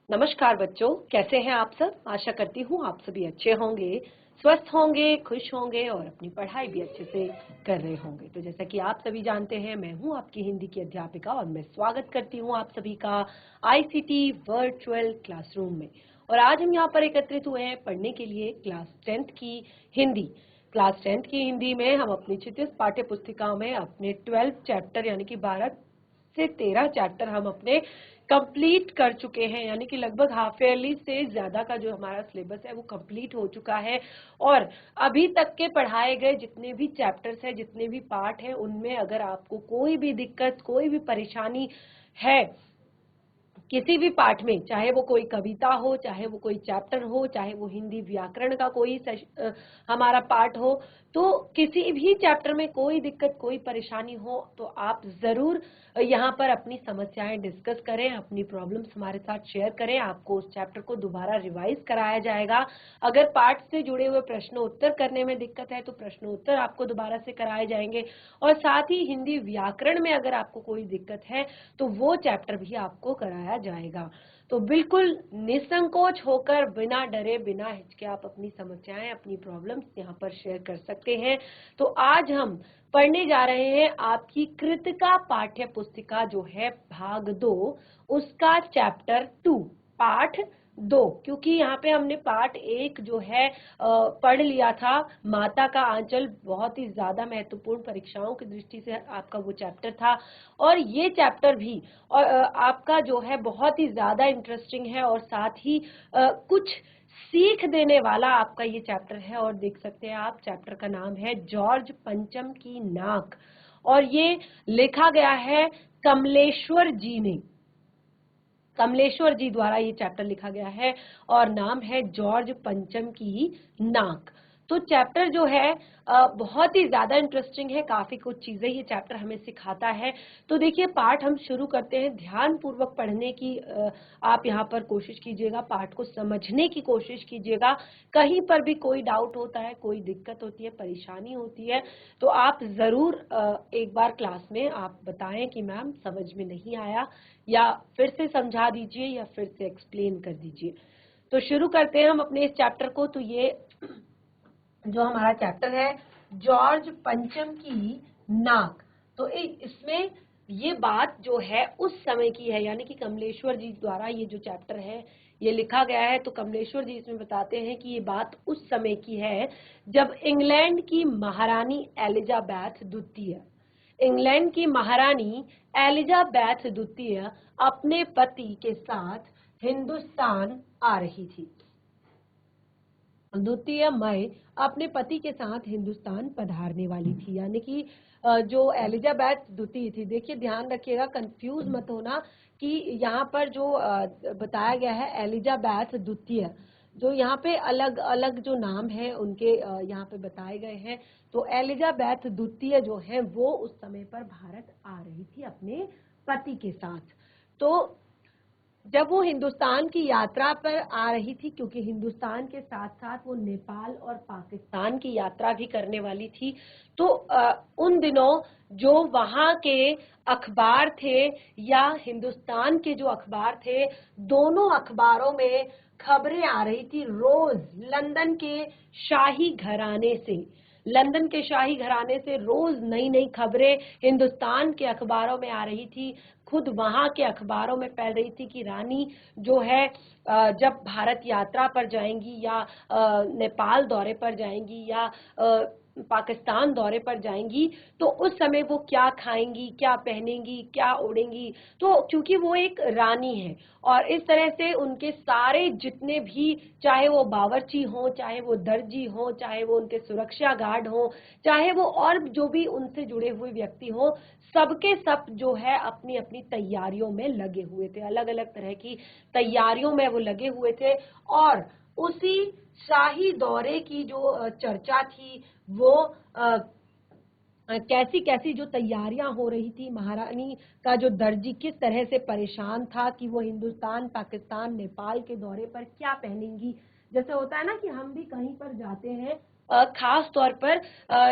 नमस्कार बच्चों, कैसे हैं आप सब। आशा करती हूँ आप सभी अच्छे होंगे, स्वस्थ होंगे, खुश होंगे और अपनी पढ़ाई भी अच्छे से कर रहे होंगे। तो जैसा कि आप सभी जानते हैं, मैं हूँ आपकी हिंदी की अध्यापिका और मैं स्वागत करती हूँ आप सभी का आईसीटी वर्चुअल क्लासरूम में। और आज हम यहाँ पर एकत्रित हुए हैं पढ़ने के लिए क्लास 10th की हिंदी। क्लास 10th की हिंदी में हम अपनी क्षितिज पाठ्य पुस्तिका में अपने 12 चैप्टर यानी कि 12 से 13 चैप्टर हम अपने कंप्लीट कर चुके हैं, यानी कि लगभग हाफ ईयरली से ज्यादा का जो हमारा सिलेबस है वो कंप्लीट हो चुका है। और अभी तक के पढ़ाए गए जितने भी चैप्टर्स हैं, जितने भी पार्ट हैं, उनमें अगर आपको कोई भी दिक्कत, कोई भी परेशानी है किसी भी पाठ में, चाहे वो कोई कविता हो, चाहे वो कोई चैप्टर हो, चाहे वो हिंदी व्याकरण का कोई हमारा पाठ हो, तो किसी भी चैप्टर में कोई दिक्कत, कोई परेशानी हो तो आप जरूर यहाँ पर अपनी समस्याएं डिस्कस करें, अपनी प्रॉब्लम्स हमारे साथ शेयर करें। आपको उस चैप्टर को दोबारा रिवाइज कराया जाएगा। अगर पाठ से जुड़े हुए प्रश्न उत्तर करने में दिक्कत है तो प्रश्न उत्तर आपको दोबारा से कराए जाएंगे। और साथ ही हिंदी व्याकरण में अगर आपको कोई दिक्कत है तो वो चैप्टर भी आपको कराया जाएगा। तो बिल्कुल निसंकोच होकर, बिना डरे, बिना हिचके आप अपनी समस्याएं, अपनी प्रॉब्लम्स यहाँ पर शेयर कर सकते हैं। तो आज हम पढ़ने जा रहे हैं आपकी कृतिका पाठ्य पुस्तिका जो है भाग 2, उसका चैप्टर 2 पाठ 2। क्योंकि यहाँ पे हमने पार्ट 1 जो है पढ़ लिया था, माता का आंचल, बहुत ही ज्यादा महत्वपूर्ण परीक्षाओं की दृष्टि से आपका वो चैप्टर था। और ये चैप्टर भी और आपका जो है बहुत ही ज्यादा इंटरेस्टिंग है और साथ ही कुछ सीख देने वाला आपका ये चैप्टर है। और देख सकते हैं आप, चैप्टर का नाम है जॉर्ज पंचम की नाक और ये लिखा गया है कमलेश्वर जी ने। कमलेश्वर जी द्वारा ये चैप्टर लिखा गया है और नाम है जॉर्ज पंचम की नाक। तो चैप्टर जो है बहुत ही ज्यादा इंटरेस्टिंग है, काफी कुछ चीजें ये चैप्टर हमें सिखाता है। तो देखिए, पाठ हम शुरू करते हैं। ध्यान पूर्वक पढ़ने की आप यहाँ पर कोशिश कीजिएगा, पाठ को समझने की कोशिश कीजिएगा। कहीं पर भी कोई डाउट होता है, कोई दिक्कत होती है, परेशानी होती है तो आप जरूर एक बार क्लास में आप बताएं कि मैम समझ में नहीं आया, या फिर से समझा दीजिए या फिर से एक्सप्लेन कर दीजिए। तो शुरू करते हैं हम अपने इस चैप्टर को। तो ये जो हमारा चैप्टर है जॉर्ज पंचम की नाक, तो इसमें ये बात जो है उस समय की है, यानी कि कमलेश्वर जी द्वारा ये जो चैप्टर है ये लिखा गया है। तो कमलेश्वर जी इसमें बताते हैं कि ये बात उस समय की है जब इंग्लैंड की महारानी एलिजाबेथ द्वितीय, इंग्लैंड की महारानी एलिजाबेथ द्वितीय अपने पति के साथ हिंदुस्तान आ रही थी। द्वितीय मई अपने पति के साथ हिंदुस्तान पधारने वाली थी, यानी कि जो एलिजाबेथ द्वितीय थी। देखिए, ध्यान रखिएगा, कंफ्यूज मत होना कि यहाँ पर जो बताया गया है एलिजाबेथ द्वितीय, जो यहाँ पे अलग अलग जो नाम है उनके यहाँ पे बताए गए हैं। तो एलिजाबेथ द्वितीय जो है वो उस समय पर भारत आ रही थी अपने पति के साथ। तो जब वो हिंदुस्तान की यात्रा पर आ रही थी, क्योंकि हिंदुस्तान के साथ साथ वो नेपाल और पाकिस्तान की यात्रा भी करने वाली थी, तो उन दिनों जो वहां के अखबार थे या हिंदुस्तान के जो अखबार थे, दोनों अखबारों में खबरें आ रही थी रोज लंदन के शाही घराने से। लंदन के शाही घराने से रोज नई नई खबरें हिंदुस्तान के अखबारों में आ रही थी। खुद वहां के अखबारों में फैल रही थी कि रानी जो है जब भारत यात्रा पर जाएंगी या नेपाल दौरे पर जाएंगी या पाकिस्तान दौरे पर जाएंगी तो उस समय वो क्या खाएंगी, क्या पहनेंगी, क्या ओढ़ेंगी। तो क्योंकि वो एक रानी है और इस तरह से उनके सारे जितने भी, चाहे वो बावर्ची हो, चाहे वो दर्जी हो, चाहे वो उनके सुरक्षा गार्ड हो, चाहे वो और जो भी उनसे जुड़े हुए व्यक्ति हो, सबके सब जो है अपनी अपनी तैयारियों में लगे हुए थे। अलग अलग तरह की तैयारियों में वो लगे हुए थे और उसी शाही दौरे की जो चर्चा थी वो कैसी कैसी जो तैयारियां हो रही थी। महारानी का जो दर्जी किस तरह से परेशान था कि वो हिंदुस्तान, पाकिस्तान, नेपाल के दौरे पर क्या पहनेंगी। जैसे होता है ना कि हम भी कहीं पर जाते हैं, खास तौर पर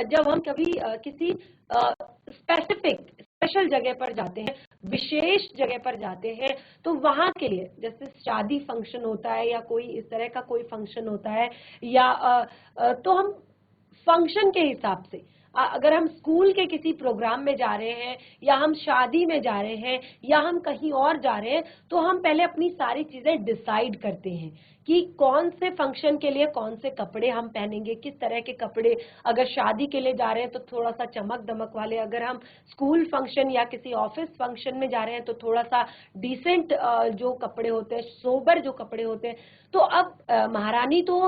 जब हम कभी किसी स्पेसिफिक स्पेशल जगह पर जाते हैं विशेष जगह पर जाते हैं तो वहां के लिए, जैसे शादी फंक्शन होता है या कोई इस तरह का कोई फंक्शन होता है, या तो हम फंक्शन के हिसाब से, अगर हम स्कूल के किसी प्रोग्राम में जा रहे हैं या हम शादी में जा रहे हैं या हम कहीं और जा रहे हैं, तो हम पहले अपनी सारी चीजें डिसाइड करते हैं कि कौन से फंक्शन के लिए कौन से कपड़े हम पहनेंगे, किस तरह के कपड़े। अगर शादी के लिए जा रहे हैं तो थोड़ा सा चमक दमक वाले, अगर हम स्कूल फंक्शन या किसी ऑफिस फंक्शन में जा रहे हैं तो थोड़ा सा डिसेंट जो कपड़े होते हैं, सोबर जो कपड़े होते हैं। तो अब महारानी तो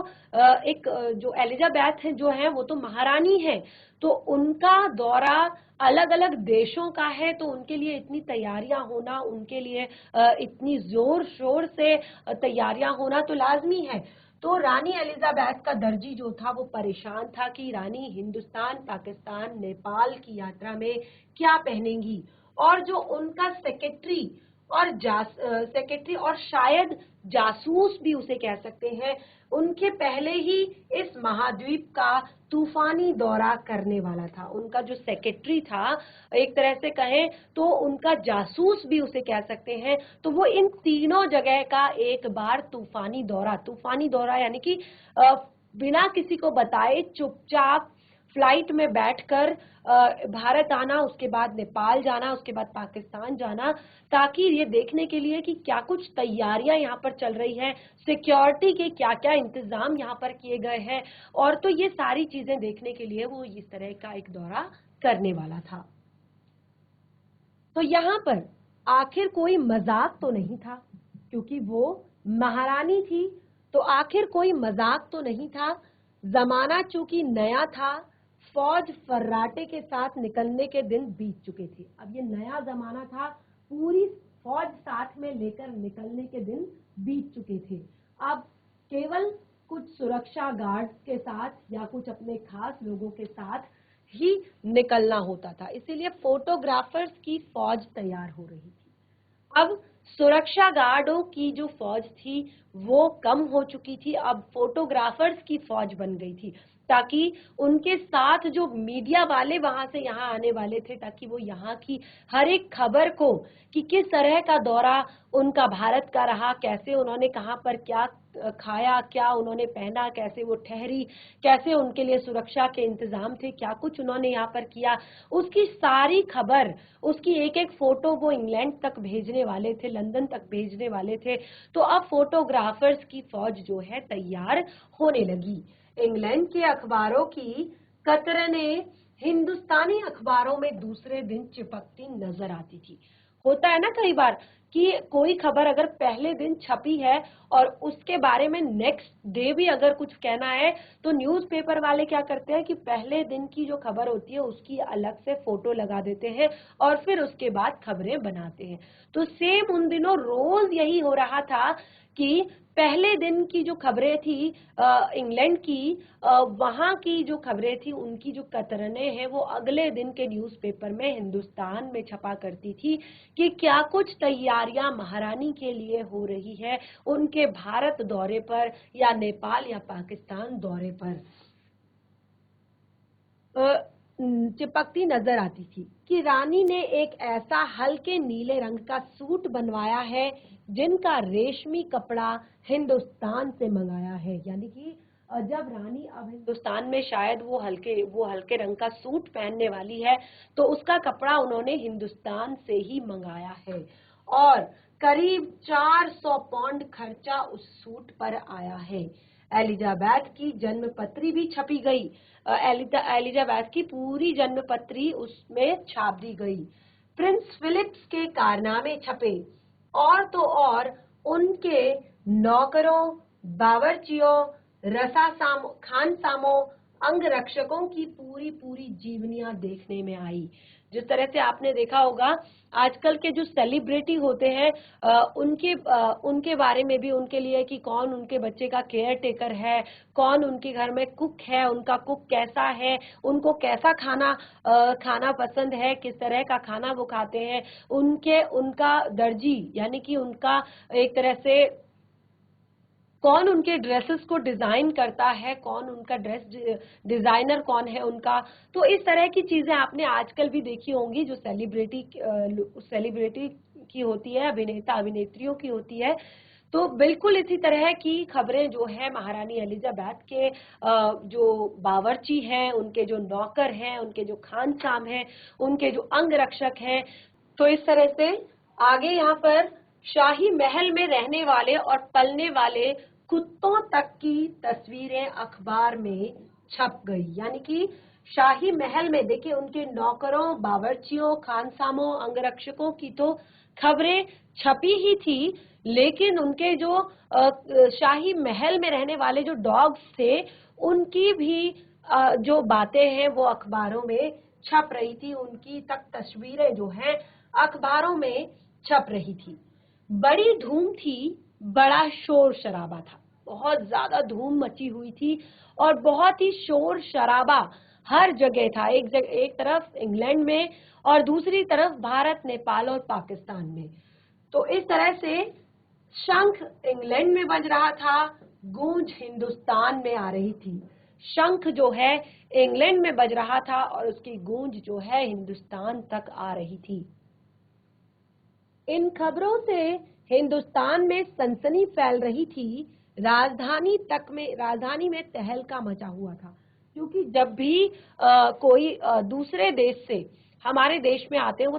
एक जो एलिजाबेथ है जो है वो तो महारानी है, तो उनका दौरा अलग अलग देशों का है, तो उनके लिए इतनी तैयारियां होना, उनके लिए इतनी जोर शोर से तैयारियां होना तो लाजमी है। तो रानी एलिजाबेथ का दर्जी जो था वो परेशान था कि रानी हिंदुस्तान, पाकिस्तान, नेपाल की यात्रा में क्या पहनेंगी। और जो उनका सेक्रेटरी और सेक्रेटरी और शायद जासूस भी उसे कह सकते हैं, उनके पहले ही इस महाद्वीप का तूफानी दौरा करने वाला था। उनका जो सेक्रेटरी था, एक तरह से कहें तो उनका जासूस भी उसे कह सकते हैं, तो वो इन तीनों जगह का एक बार तूफानी दौरा यानी कि बिना किसी को बताए चुपचाप फ्लाइट में बैठकर भारत आना, उसके बाद नेपाल जाना, उसके बाद पाकिस्तान जाना, ताकि ये देखने के लिए कि क्या कुछ तैयारियां यहाँ पर चल रही है, सिक्योरिटी के क्या क्या इंतजाम यहाँ पर किए गए हैं, और तो ये सारी चीजें देखने के लिए वो इस तरह का एक दौरा करने वाला था। तो यहाँ पर आखिर कोई मजाक तो नहीं था, क्योंकि वो महारानी थी, तो आखिर कोई मजाक तो नहीं था। जमाना चूंकि नया था, फौज फर्राटे के साथ निकलने के दिन बीत चुके थे। अब ये नया जमाना था, पूरी फौज साथ में लेकर निकलने के दिन बीत चुके थे। अब केवल कुछ सुरक्षा गार्ड्स के साथ या कुछ अपने खास लोगों के साथ ही निकलना होता था, इसीलिए फोटोग्राफर्स की फौज तैयार हो रही थी। अब सुरक्षा गार्डों की जो फौज थी वो कम हो चुकी थी, अब फोटोग्राफर्स की फौज बन गई थी, ताकि उनके साथ जो मीडिया वाले वहां से यहाँ आने वाले थे, ताकि वो यहाँ की हर एक खबर को, कि किस तरह का दौरा उनका भारत का रहा, कैसे उन्होंने कहाँ पर क्या खाया, क्या उन्होंने पहना, कैसे वो ठहरी, कैसे उनके लिए सुरक्षा के इंतजाम थे, क्या कुछ उन्होंने यहाँ पर किया, उसकी सारी खबर, उसकी एक एक फोटो वो इंग्लैंड तक भेजने वाले थे, लंदन तक भेजने वाले थे। तो अब फोटोग्राफर्स की फौज जो है तैयार होने लगी। इंग्लैंड के अखबारों की कतरनें हिंदुस्तानी अखबारों में दूसरे दिन चिपकती नजर आती थी। होता है ना कई बार कि कोई खबर अगर पहले दिन छपी है और उसके बारे में नेक्स्ट डे भी अगर कुछ कहना है, तो न्यूज़पेपर वाले क्या करते हैं कि पहले दिन की जो खबर होती है उसकी अलग से फोटो लगा देते हैं और फिर उसके बाद खबरें बनाते हैं। तो सेम उन दिनों रोज यही हो रहा था कि पहले दिन की जो खबरें थी इंग्लैंड की, वहां की जो खबरें थी, उनकी जो कतरनें हैं वो अगले दिन के न्यूज़पेपर में हिंदुस्तान में छपा करती थी कि क्या कुछ तैयारियां महारानी के लिए हो रही है उनके भारत दौरे पर या नेपाल या पाकिस्तान दौरे पर। चिपकती नजर आती थी कि रानी ने एक ऐसा हल्के नीले रंग का सूट बनवाया है जिनका रेशमी कपड़ा हिंदुस्तान से मंगाया है, यानी कि जब रानी अब हिंदुस्तान में शायद वो हल्के रंग का सूट पहनने वाली है, तो उसका कपड़ा उन्होंने हिंदुस्तान से ही मंगाया है। और करीब 400 पाउंड खर्चा उस सूट पर आया है। एलिजाबेथ की जन्मपत्री भी छपी गई, एलिजाबेथ की पूरी जन्मपत्री उसमें छाप दी गई। प्रिंस फिलिप्स के कारनामे छपे, और तो और उनके नौकरों, बावर्चियों, खानसामों, अंगरक्षकों की पूरी पूरी जीवनियां देखने में आई। जिस तरह से आपने देखा होगा आजकल के जो सेलिब्रिटी होते हैं उनके बारे में भी, उनके लिए कि कौन उनके बच्चे का केयर टेकर है, कौन उनके घर में कुक है, उनका कुक कैसा है, उनको कैसा खाना पसंद है, किस तरह का खाना वो खाते हैं, उनका दर्जी यानी कि उनका एक तरह से कौन उनके ड्रेसेस को डिजाइन करता है, कौन उनका ड्रेस डिजाइनर कौन है उनका। तो इस तरह की चीजें आपने आजकल भी देखी होंगी, जो सेलिब्रिटी की होती है, अभिनेता अभिनेत्रियों की होती है। तो बिल्कुल इसी तरह की खबरें जो है महारानी एलिजाबेथ के जो बावर्ची हैं, उनके जो नौकर हैं, उनके जो खानसाम हैं, उनके जो अंगरक्षक हैं, तो इस तरह से आगे यहाँ पर शाही महल में रहने वाले और पलने वाले कुत्तों तक की तस्वीरें अखबार में छप गई। यानी कि शाही महल में देखिए उनके नौकरों, बावर्चियों, खानसामों, अंगरक्षकों की तो खबरें छपी ही थी, लेकिन उनके जो शाही महल में रहने वाले जो डॉग्स थे, उनकी भी जो बातें हैं वो अखबारों में छप रही थी, उनकी तक तस्वीरें जो हैं अखबारों में छप रही थी। बड़ी धूम थी, बड़ा शोर शराबा था, बहुत ज्यादा धूम मची हुई थी और बहुत ही शोर शराबा हर जगह था। एक तरफ इंग्लैंड में और दूसरी तरफ भारत, नेपाल और पाकिस्तान में। तो इस तरह से शंख इंग्लैंड में बज रहा था, गूंज हिंदुस्तान में आ रही थी। शंख जो है इंग्लैंड में बज रहा था और उसकी गूंज जो है हिंदुस्तान तक आ रही थी। इन खबरों से हिंदुस्तान में सनसनी फैल रही थी। राजधानी में तहलका मचा हुआ था, क्योंकि जब भी कोई दूसरे देश से हमारे देश में आते हैं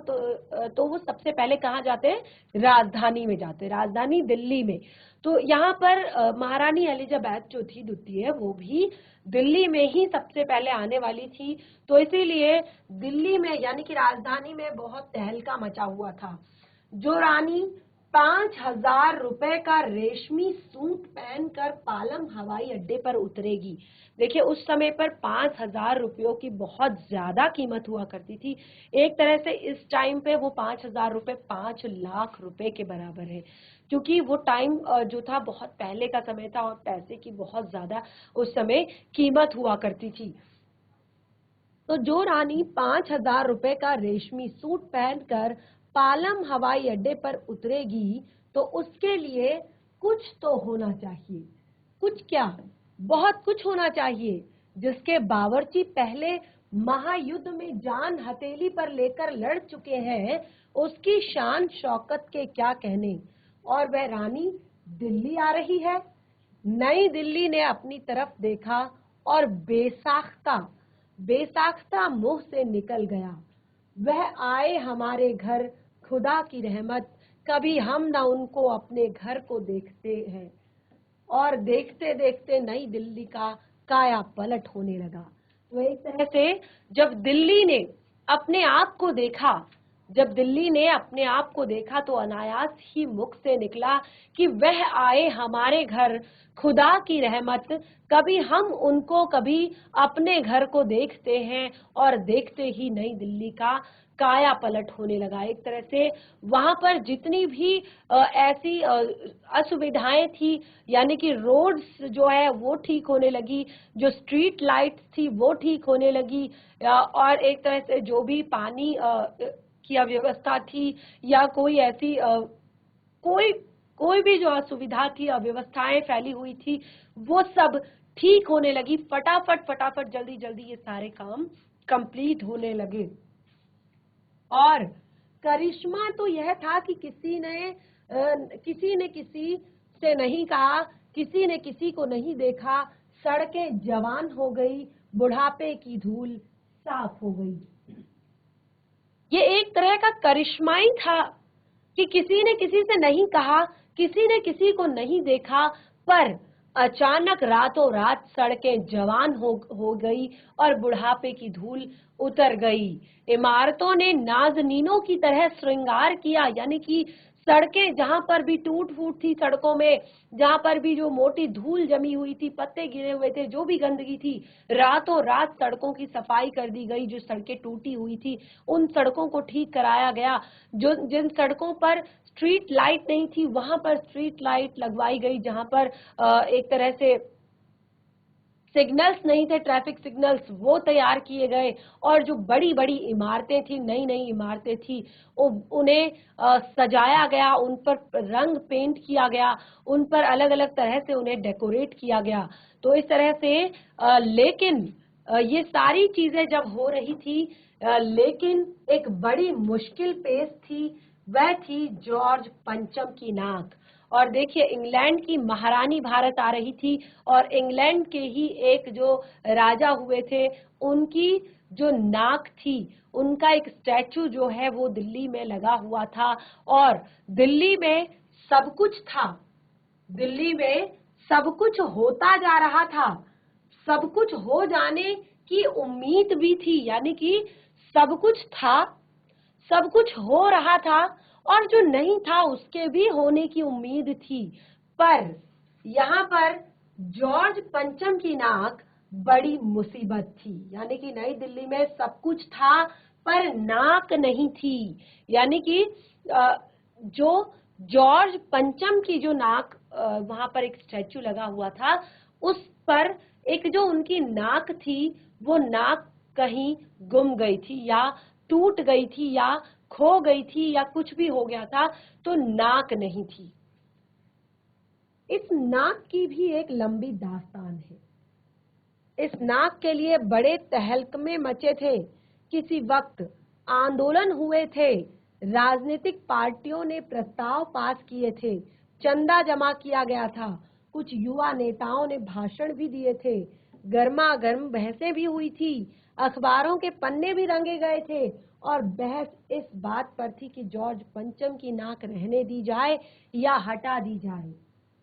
तो वो सबसे पहले कहाँ जाते हैं? राजधानी में जाते हैं, राजधानी दिल्ली में। तो यहाँ पर महारानी एलिजाबेथ जो थी द्वितीय, वो भी दिल्ली में ही सबसे पहले आने वाली थी। तो इसीलिए दिल्ली में यानी कि राजधानी में बहुत तहलका मचा हुआ था। जो रानी 5,000 रुपए का रेशमी सूट पहनकर पालम हवाई अड्डे पर उतरेगी। देखिए उस समय पर 5,000 रुपयों की बहुत ज्यादा कीमत हुआ करती थी। एक तरह से इस टाइम पे वो 5,000 रुपए 5 लाख रुपए के बराबर है, क्योंकि वो टाइम जो था बहुत पहले का समय था और पैसे की बहुत ज्यादा उस समय कीमत हुआ करती थी। तो जो रानी 5,000 रुपए का रेशमी सूट पहनकर पालम हवाई अड्डे पर उतरेगी, तो उसके लिए कुछ तो होना चाहिए। कुछ क्या? बहुत कुछ होना चाहिए, जिसके बावर्ची पहले महायुद्ध में जान हथेली पर लेकर लड़ चुके हैं, उसकी शान शौकत के क्या कहने। और वह रानी दिल्ली आ रही है। नई दिल्ली ने अपनी तरफ देखा और बेसाख्ता मुंह से निकल गया, वह आए हमारे घर, खुदा की रहमत, कभी हम ना उनको अपने घर को देखते हैं। और देखते देखते नई दिल्ली का काया पलट होने लगा। तो एक तरह से जब दिल्ली ने अपने आप को देखा, तो अनायास ही मुख से निकला कि वह आए हमारे घर, खुदा की रहमत, कभी हम उनको कभी अपने घर को देखते हैं। और देखते ही नई दिल्ली का काया पलट होने लगा। एक तरह से वहां पर जितनी भी ऐसी असुविधाएं थी, यानी कि रोड्स जो है वो ठीक होने लगी, जो स्ट्रीट लाइट्स थी वो ठीक होने लगी, और एक तरह से जो भी पानी की अव्यवस्था थी या कोई ऐसी कोई भी जो असुविधा थी, अव्यवस्थाएं फैली हुई थी, वो सब ठीक होने लगी। फटाफट जल्दी जल्दी ये सारे काम कंप्लीट होने लगे। और करिश्मा तो यह था कि किसी ने किसी से नहीं कहा, किसी ने किसी को नहीं देखा, सड़कें जवान हो गई, बुढ़ापे की धूल साफ हो गई। ये एक तरह का करिश्मा ही था कि किसी ने किसी से नहीं कहा, किसी ने किसी को नहीं देखा, पर अचानक रातों रात सड़कें जवान हो गई और बुढ़ापे की धूल उतर गई। इमारतों ने नाज़नीनों की तरह श्रृंगार किया, यानी कि सड़कें जहां पर भी टूट फूट थी, सड़कों में जहां पर भी जो मोटी धूल जमी हुई थी, पत्ते गिरे हुए थे, जो भी गंदगी थी, रातों रात सड़कों की सफाई कर दी गई। जो सड़कें टूटी हुई थी उन सड़कों को ठीक कराया गया। जिन सड़कों पर स्ट्रीट लाइट नहीं थी वहां पर स्ट्रीट लाइट लगवाई गई, जहां पर एक तरह से सिग्नल्स नहीं थे, ट्रैफिक सिग्नल्स, वो तैयार किए गए। और जो बड़ी बड़ी इमारतें थी, नई नई इमारतें थी, उन्हें सजाया गया, उन पर रंग पेंट किया गया, उन पर अलग अलग तरह से उन्हें डेकोरेट किया गया। तो इस तरह से लेकिन ये सारी चीजें जब हो रही थी, लेकिन एक बड़ी मुश्किल पेश थी, वह थी जॉर्ज पंचम की नाक। और देखिए, इंग्लैंड की महारानी भारत आ रही थी, और इंग्लैंड के ही एक जो राजा हुए थे, उनकी जो नाक थी, उनका एक स्टैचू जो है वो दिल्ली में लगा हुआ था। और दिल्ली में सब कुछ था, दिल्ली में सब कुछ होता जा रहा था, सब कुछ हो जाने की उम्मीद भी थी, यानी कि सब कुछ था, सब कुछ हो रहा था, और जो नहीं था उसके भी होने की उम्मीद थी। पर यहाँ पर जॉर्ज पंचम की नाक बड़ी मुसीबत थी। यानी कि नई दिल्ली में सब कुछ था पर नाक नहीं थी। यानी कि जो जॉर्ज पंचम की जो नाक, वहां पर एक स्टैचू लगा हुआ था, उस पर एक जो उनकी नाक थी, वो नाक कहीं गुम गई थी, या टूट गई थी, या खो गई थी, या कुछ भी हो गया था, तो नाक नहीं थी। इस नाक की भी एक लंबी दास्तान है। इस नाक के लिए बड़े तहलकमे मचे थे। किसी वक्त आंदोलन हुए थे, राजनीतिक पार्टियों ने प्रस्ताव पास किए थे, चंदा जमा किया गया था, कुछ युवा नेताओं ने भाषण भी दिए थे, गर्मा गर्म बहसें भी हुई थी, अखबारों के पन्ने भी रंगे गए थे, और बहस इस बात पर थी कि जॉर्ज पंचम की नाक रहने दी जाए या हटा दी जाए,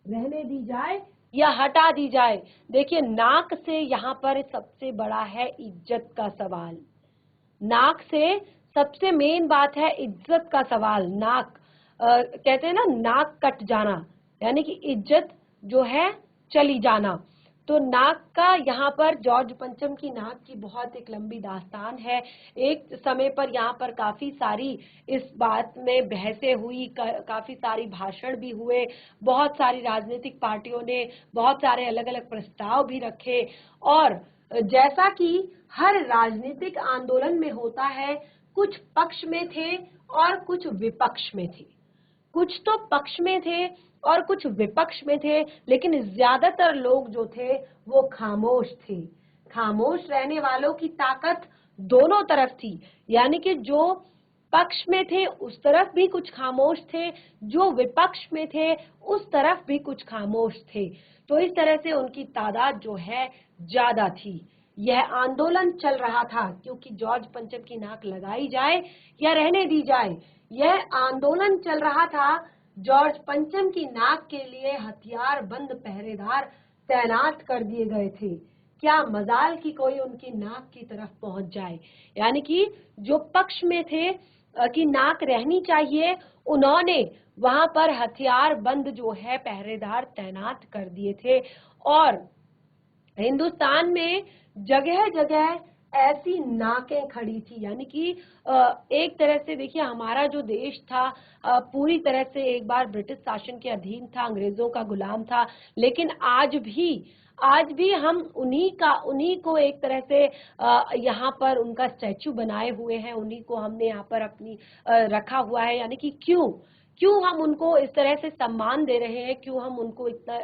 रहने दी जाए या हटा दी जाए। देखिए, नाक से यहाँ पर सबसे बड़ा है इज्जत का सवाल। नाक से सबसे मेन बात है इज्जत का सवाल। नाक कहते हैं ना, नाक कट जाना, यानी कि इज्जत जो है चली जाना। तो नाक का यहाँ पर जॉर्ज पंचम की नाक की बहुत एक लंबी दास्तान है। एक समय पर यहाँ पर काफी सारी इस बात में बहसें हुई, काफी सारी भाषण भी हुए, बहुत सारी राजनीतिक पार्टियों ने बहुत सारे अलग अलग प्रस्ताव भी रखे। और जैसा कि हर राजनीतिक आंदोलन में होता है, कुछ पक्ष में थे और कुछ विपक्ष में थे। कुछ तो पक्ष में थे और कुछ विपक्ष में थे, लेकिन ज्यादातर लोग जो थे वो खामोश थे। खामोश रहने वालों की ताकत दोनों तरफ थी। यानी कि जो पक्ष में थे उस तरफ भी कुछ खामोश थे, जो विपक्ष में थे उस तरफ भी कुछ खामोश थे। तो इस तरह से उनकी तादाद जो है ज्यादा थी। यह आंदोलन चल रहा था, क्योंकि जॉर्ज पंचम की नाक लगाई जाए या रहने दी जाए, यह आंदोलन चल रहा था। जॉर्ज पंचम की नाक के लिए हथियार बंद पहरेदार तैनात कर दिए गए थे। क्या मजाल कि कोई उनकी नाक की तरफ पहुंच जाए। यानी कि जो पक्ष में थे कि नाक रहनी चाहिए, उन्होंने वहां पर हथियार बंद जो है पहरेदार तैनात कर दिए थे। और हिंदुस्तान में जगह जगह ऐसी नाकें खड़ी थी। यानी कि एक तरह से देखिए, हमारा जो देश था पूरी तरह से एक बार ब्रिटिश शासन के अधीन था, अंग्रेजों का गुलाम था। लेकिन आज भी हम उन्हीं को एक तरह से यहाँ पर उनका स्टैचू बनाए हुए हैं, उन्हीं को हमने यहाँ पर अपनी रखा हुआ है। यानी कि क्यों हम उनको इस तरह से सम्मान दे रहे हैं, क्यों हम उनको इतना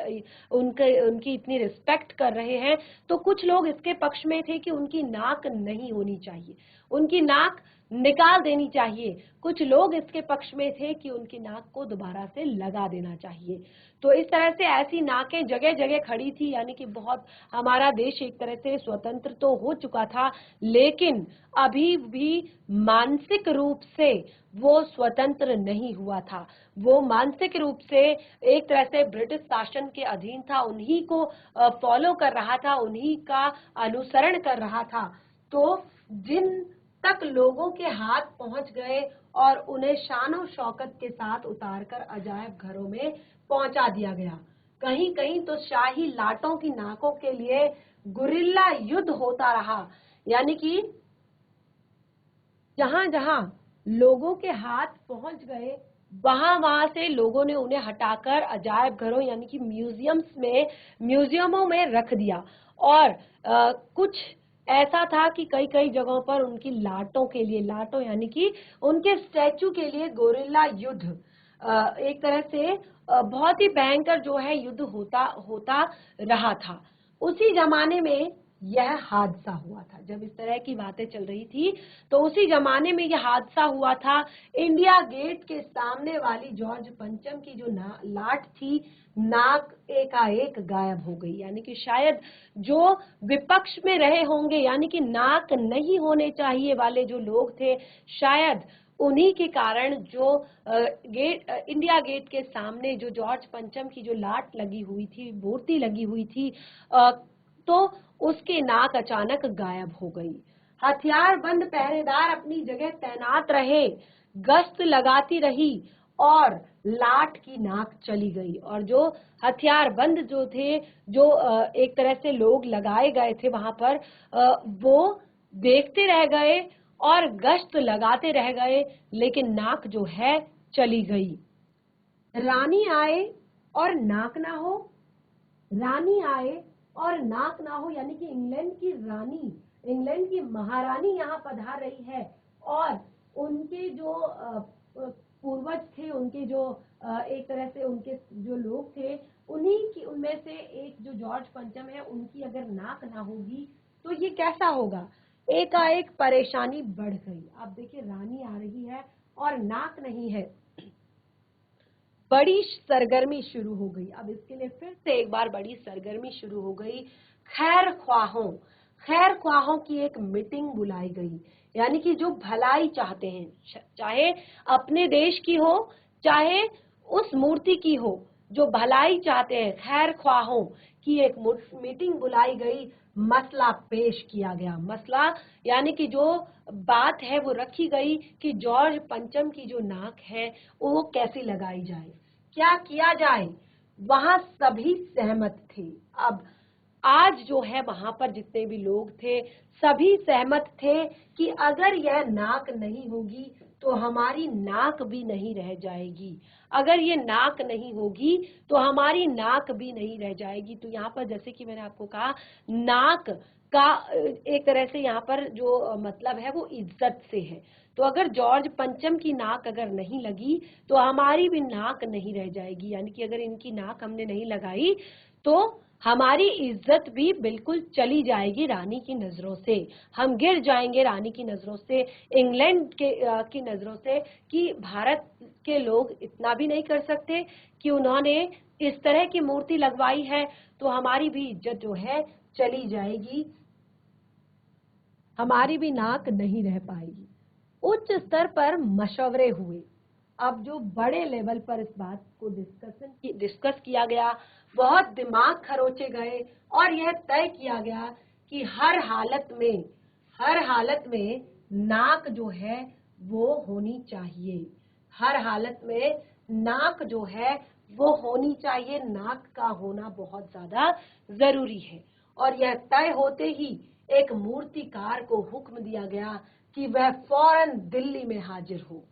उनकी इतनी रिस्पेक्ट कर रहे हैं। तो कुछ लोग इसके पक्ष में थे कि उनकी नाक नहीं होनी चाहिए, उनकी नाक निकाल देनी चाहिए। कुछ लोग इसके पक्ष में थे कि उनकी नाक को दोबारा से लगा देना चाहिए। तो इस तरह से ऐसी नाकें जगह जगह खड़ी थी। यानी कि बहुत, हमारा देश एक तरह से स्वतंत्र तो हो चुका था, लेकिन अभी भी मानसिक रूप से वो स्वतंत्र नहीं हुआ था। वो मानसिक रूप से एक तरह से ब्रिटिश शासन के अधीन था, उन्हीं को फॉलो कर रहा था, उन्हीं का अनुसरण कर रहा था। तो जिन तक लोगों के हाथ पहुंच गए और उन्हें शानो शौकत के साथ उतारकर अजायब घरों में पहुंचा दिया गया। कहीं कहीं तो शाही लाटों की नाकों के लिए गुरिल्ला युद्ध होता रहा। यानी कि जहां जहां लोगों के हाथ पहुंच गए वहां से लोगों ने उन्हें हटाकर अजायब घरों यानी कि म्यूजियमों में रख दिया। और कुछ ऐसा था कि कई कई जगहों पर उनकी लाटों के लिए, लाटों यानी कि उनके स्टैचू के लिए गोरिल्ला युद्ध, एक तरह से बहुत ही भयंकर जो है युद्ध होता होता रहा था। उसी जमाने में यह हादसा हुआ था। जब इस तरह की बातें चल रही थी तो उसी जमाने में यह हादसा हुआ था। इंडिया गेट के सामने वाली जॉर्ज पंचम की जो लाट थी, नाक एकाएक गायब हो गई। यानी कि शायद जो विपक्ष में रहे होंगे, यानी कि नाक नहीं होने चाहिए वाले जो लोग थे, शायद उन्हीं के कारण जो इंडिया गेट के सामने जो जॉर्ज पंचम की जो लाट लगी हुई थी, मूर्ति लगी हुई थी, तो उसकी नाक अचानक गायब हो गई। हथियारबंद पहरेदार अपनी जगह तैनात रहे, गश्त लगाती रही और लाट की नाक चली गई। और जो हथियारबंद जो थे, जो एक तरह से लोग लगाए गए थे वहां पर, वो देखते रह गए और गश्त लगाते रह गए, लेकिन नाक जो है चली गई। रानी आए और नाक ना हो, रानी आए और नाक ना हो, यानी कि इंग्लैंड की रानी, इंग्लैंड की महारानी यहाँ पधार रही है। और उनके जो पूर्वज थे, उनके जो एक तरह से उनके जो लोग थे, उन्हीं की उनमें से एक जो जॉर्ज पंचम है, उनकी अगर नाक ना होगी तो ये कैसा होगा। एकाएक परेशानी बढ़ गई। अब देखिए, रानी आ रही है और नाक नहीं है, बड़ी सरगर्मी शुरू हो गई। अब इसके लिए फिर से एक बार बड़ी सरगर्मी शुरू हो गई। खैर ख्वाहों की एक मीटिंग बुलाई गई, यानी कि जो भलाई चाहते हैं, चाहे अपने देश की हो चाहे उस मूर्ति की हो, जो भलाई चाहते हैं, खैर ख्वाहों की एक मीटिंग बुलाई गई। मसला पेश किया गया। मसला यानी कि जो बात है वो रखी गई कि जॉर्ज पंचम की जो नाक है वो कैसी लगाई जाए, क्या किया जाए। वहां सभी सहमत थे। अब आज जो है वहां पर जितने भी लोग थे, सभी सहमत थे कि अगर यह नाक नहीं होगी तो हमारी नाक भी नहीं रह जाएगी। अगर ये नाक नहीं होगी तो हमारी नाक भी नहीं रह जाएगी। तो यहाँ पर जैसे कि मैंने आपको कहा, नाक का एक तरह से यहाँ पर जो मतलब है वो इज्जत से है। तो अगर जॉर्ज पंचम की नाक अगर नहीं लगी तो हमारी भी नाक नहीं रह जाएगी। यानी कि अगर इनकी नाक हमने नहीं लगाई तो हमारी इज्जत भी बिल्कुल चली जाएगी रानी की नजरों से। हम गिर जाएंगे रानी की नजरों से, इंग्लैंड के की नजरों से, कि भारत के लोग इतना भी नहीं कर सकते कि उन्होंने इस तरह की मूर्ति लगवाई है, तो हमारी भी इज्जत जो है चली जाएगी, हमारी भी नाक नहीं रह पाएगी। उच्च स्तर पर मशवरे हुए। अब जो बड़े लेवल पर इस बात को डिस्कस किया गया, बहुत दिमाग खरोचे गए और यह तय किया गया कि हर हालत में नाक जो है वो होनी चाहिए। हर हालत में नाक जो है वो होनी चाहिए। नाक का होना बहुत ज्यादा जरूरी है। और यह तय होते ही एक मूर्तिकार को हुक्म दिया गया कि वह फौरन दिल्ली में हाजिर हो।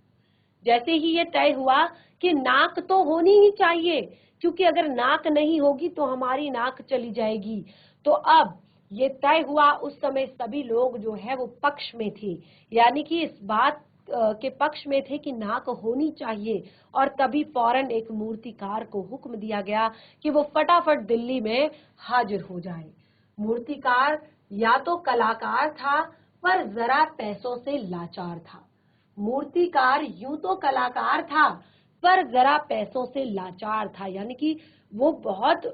जैसे ही ये तय हुआ कि नाक तो होनी ही चाहिए, क्योंकि अगर नाक नहीं होगी तो हमारी नाक चली जाएगी। तो अब ये तय हुआ। उस समय सभी लोग जो है वो पक्ष में थे, यानी कि इस बात के पक्ष में थे कि नाक होनी चाहिए। और तभी फौरन एक मूर्तिकार को हुक्म दिया गया कि वो फटाफट दिल्ली में हाजिर हो जाए। मूर्तिकार या तो कलाकार था पर जरा पैसों से लाचार था। मूर्तिकार यूं तो कलाकार था पर जरा पैसों से लाचार था। यानी कि वो बहुत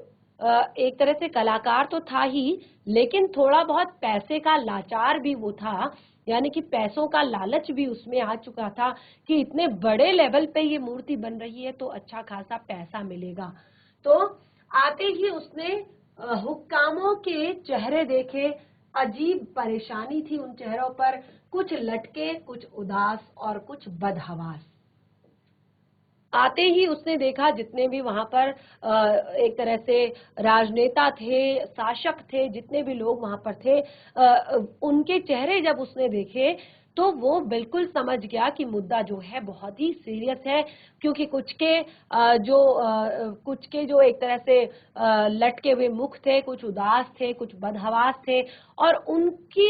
एक तरह से कलाकार तो था ही, लेकिन थोड़ा बहुत पैसे का लाचार भी वो था। यानी कि पैसों का लालच भी उसमें आ चुका था कि इतने बड़े लेवल पे ये मूर्ति बन रही है तो अच्छा खासा पैसा मिलेगा। तो आते ही उसने हुक्कामों के चेहरे देखे। अजीब परेशानी थी उन चेहरों पर, कुछ लटके, कुछ उदास और कुछ बदहवास। आते ही उसने देखा जितने भी वहां पर एक तरह से राजनेता थे, शासक थे, जितने भी लोग वहां पर थे, उनके चेहरे जब उसने देखे तो वो बिल्कुल समझ गया कि मुद्दा जो है बहुत ही सीरियस है, क्योंकि कुछ के जो एक तरह से लटके हुए मुख थे, कुछ उदास थे, कुछ बदहवास थे, और उनकी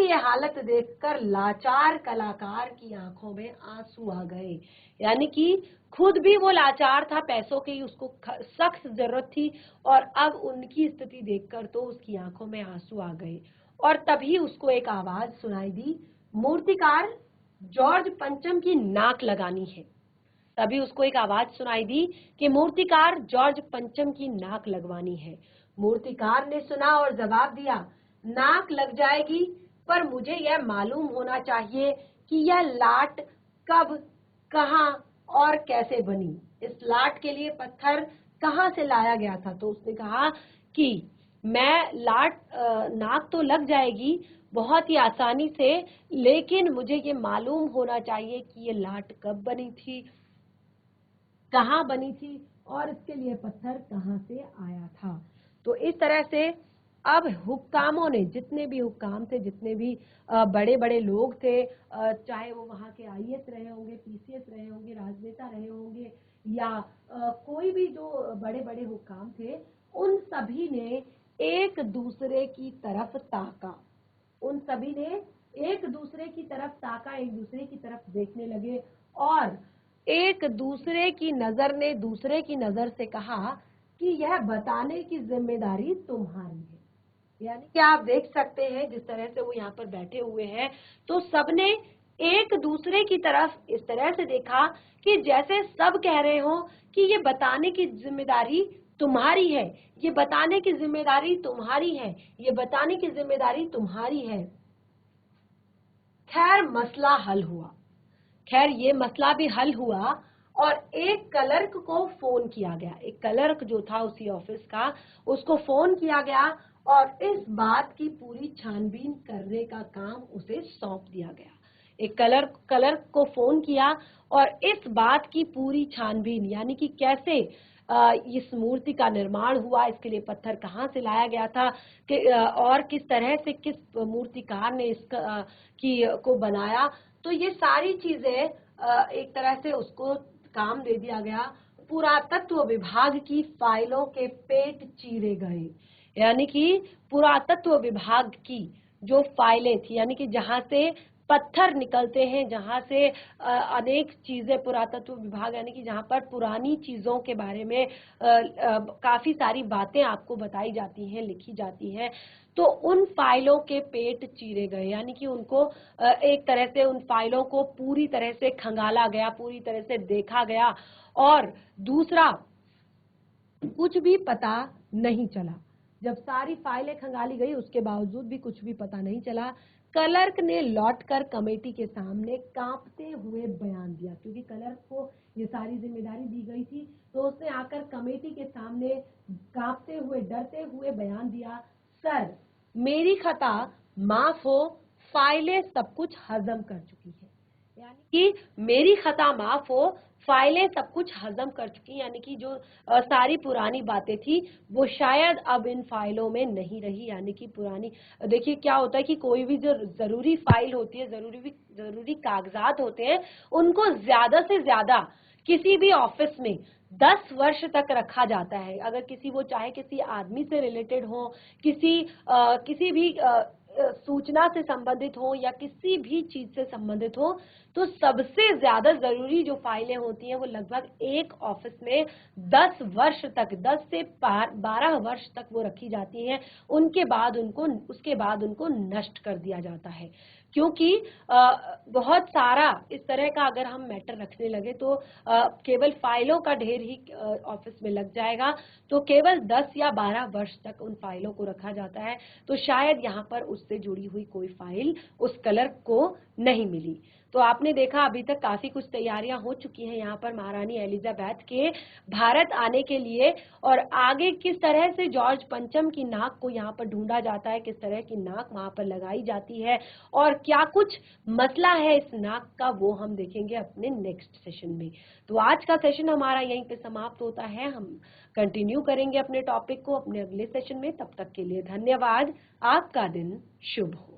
ये हालत देखकर लाचार कलाकार की आंखों में आंसू आ गए। यानी कि खुद भी वो लाचार था, पैसों की उसको सख्त जरूरत थी, और अब उनकी स्थिति देखकर तो उसकी आंखों में आंसू आ गए। और तभी उसको एक आवाज सुनाई दी, मूर्तिकार जॉर्ज पंचम की नाक लगानी है। तभी उसको एक आवाज सुनाई दी कि मूर्तिकार जॉर्ज पंचम की नाक लगवानी है। मूर्तिकार ने सुना और जवाब दिया, नाक लग जाएगी, पर मुझे यह मालूम होना चाहिए कि यह लाट कब, कहाँ और कैसे बनी। इस लाट के लिए पत्थर कहाँ से लाया गया था? तो उसने कहा कि नाक तो लग जाएगी बहुत ही आसानी से, लेकिन मुझे ये मालूम होना चाहिए कि ये लाट कब बनी थी, कहाँ बनी थी, और इसके लिए पत्थर कहाँ से आया था। तो इस तरह से अब हुक्कामों ने, जितने भी हुक्काम थे, जितने भी बड़े बड़े लोग थे, चाहे वो वहाँ के आईएएस रहे होंगे, पीसीएस रहे होंगे, राजनेता रहे होंगे, या कोई भी जो बड़े बड़े हुक्काम थे, उन सभी ने एक दूसरे की तरफ ताका। उन सभी ने एक दूसरे की तरफ ताका, एक दूसरे की तरफ देखने लगे, और एक दूसरे की नजर ने दूसरे की नजर से कहा कि यह बताने की जिम्मेदारी तुम्हारी है। यानी कि आप देख सकते हैं जिस तरह से वो यहाँ पर बैठे हुए हैं, तो सबने एक दूसरे की तरफ इस तरह से देखा कि जैसे सब कह रहे हो कि ये बताने की जिम्मेदारी तुम्हारी है, ये बताने की जिम्मेदारी तुम्हारी है, ये बताने की जिम्मेदारी तुम्हारी है। खैर मसला हल हुआ। खैर ये मसला भी हल हुआ, और एक क्लर्क को फोन किया गया। एक क्लर्क जो था उसी ऑफिस का, उसको फोन किया गया, और इस बात की पूरी छानबीन करने का काम उसे सौंप दिया गया। एक क्लर्क को फोन किया, और इस बात की पूरी छानबीन, यानी कि कैसे इस मूर्ति का निर्माण हुआ, इसके लिए पत्थर कहाँ से लाया गया था, और किस तरह से किस मूर्तिकार ने को बनाया, तो ये सारी चीजें एक तरह से उसको काम दे दिया गया। पुरातत्व विभाग की फाइलों के पेट चीरे गए। यानी कि पुरातत्व विभाग की जो फाइलें थी, यानी कि जहां से पत्थर निकलते हैं, जहां से अनेक चीजें, पुरातत्व विभाग यानी कि जहां पर पुरानी चीजों के बारे में काफी सारी बातें आपको बताई जाती हैं, लिखी जाती हैं, तो उन फाइलों के पेट चीरे गए। यानी कि उनको एक तरह से उन फाइलों को पूरी तरह से खंगाला गया, पूरी तरह से देखा गया, और दूसरा कुछ भी पता नहीं चला। जब सारी फाइलें खंगाली गई, उसके बावजूद भी कुछ भी पता नहीं चला। क्लर्क ने लौटकर कमेटी के सामने कांपते हुए बयान दिया, क्योंकि क्लर्क को ये सारी जिम्मेदारी दी गई थी, तो उसने आकर कमेटी के सामने कांपते हुए, डरते हुए बयान दिया, सर मेरी खता माफ हो, फाइलें सब कुछ हजम कर चुकी है। यानी कि मेरी खता माफ हो, फाइलें सब कुछ हजम कर चुकी, यानी कि जो सारी पुरानी बातें थी वो शायद अब इन फाइलों में नहीं रही। यानी कि पुरानी, देखिए क्या होता है कि कोई भी जो जरूरी फाइल होती है, जरूरी कागजात होते हैं, उनको ज्यादा से ज्यादा किसी भी ऑफिस में 10 वर्ष तक रखा जाता है। अगर किसी, वो चाहे किसी आदमी से रिलेटेड हो, किसी भी सूचना से संबंधित हो, या किसी भी चीज से संबंधित हो, तो सबसे ज्यादा जरूरी जो फाइलें होती हैं वो लगभग एक ऑफिस में 10 वर्ष तक, 10 से 12 वर्ष तक वो रखी जाती हैं। उसके बाद उनको नष्ट कर दिया जाता है, क्योंकि बहुत सारा इस तरह का अगर हम मैटर रखने लगे तो केवल फाइलों का ढेर ही ऑफिस में लग जाएगा, तो केवल 10 या 12 वर्ष तक उन फाइलों को रखा जाता है। तो शायद यहाँ पर उससे जुड़ी हुई कोई फाइल उस क्लर्क को नहीं मिली। तो आपने देखा अभी तक काफी कुछ तैयारियां हो चुकी हैं यहाँ पर महारानी एलिजाबेथ के भारत आने के लिए, और आगे किस तरह से जॉर्ज पंचम की नाक को यहाँ पर ढूंढा जाता है, किस तरह की नाक वहां पर लगाई जाती है, और क्या कुछ मसला है इस नाक का, वो हम देखेंगे अपने नेक्स्ट सेशन में। तो आज का सेशन हमारा यहीं पे समाप्त होता है। हम कंटिन्यू करेंगे अपने टॉपिक को अपने अगले सेशन में। तब तक के लिए धन्यवाद। आपका दिन शुभ हो।